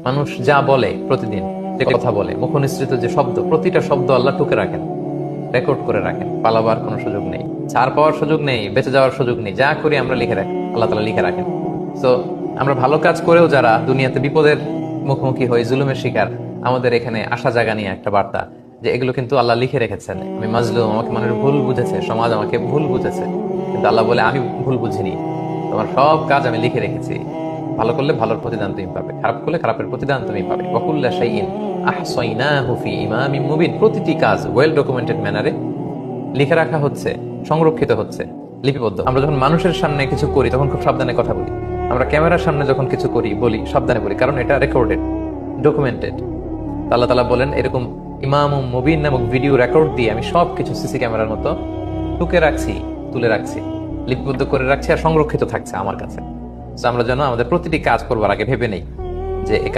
মানুষ যা বলে প্রতিদিন, যে কথা বলে, মুখনিসৃত যে শব্দ, প্রতিটা শব্দ আল্লাহ টুকে রাখেন, রেকর্ড করে রাখেন। পালাবার কোনো সুযোগ নেই, ছাড় পাওয়ার সুযোগ নেই, বেঁচে যাওয়ার সুযোগ নেই। যা করি আমরা লিখে রাখি, আল্লাহ তাআলা লিখে রাখেন। তো আমরা ভালো কাজ করেও যারা দুনিয়াতে বিপদের মুখোমুখি হই, জুলুমের শিকার, আমাদের এখানে আসা জায়গা নিয়ে একটা বার্তা যে এগুলো কিন্তু আল্লাহ লিখে রেখেছেন। আমি মাজলুম, আমাকে মানুষ ভুল বুঝেছে, সমাজ আমাকে ভুল বুঝেছে, কিন্তু আল্লাহ বলে আমি ভুল বুঝিনি, তোমার সব কাজ আমি লিখে রেখেছি। ভালো করলে ভালোর প্রতিদান তুমি পাবে, খারাপ করলে খারাপের প্রতিদান তুমি পাবে। ওয়াকুল্লা শাইইন আহসাইনাহু ফি ইমামিম মুবিন, প্রতিটি কাজ ওয়েল ডকুমেন্টেড ম্যানারে লিখে রাখা হচ্ছে, সংরক্ষিত হচ্ছে, লিপিবদ্ধ। আমরা যখন মানুষের সামনে কিছু করি তখন খুব সাবধানে কথা বলি, আমরা ক্যামেরার সামনে যখন কিছু করি বলি সাবধানে বলি, কারণ এটা রেকর্ডেড, ডকুমেন্টেড। আল্লাহ তাআলা বলেন এরকম ইমামুম মুবিন নামক ভিডিও রেকর্ড দিয়ে আমি সবকিছু সিসি ক্যামেরার মতো টুকে রাখছি, তুলে রাখছি, লিপিবদ্ধ করে রাখছি, আর সংরক্ষিত থাকছে আমার কাছে। আমরা যেন আমাদের প্রতিটি কাজ করবার আগে ভেবে নেই যে এই কাজ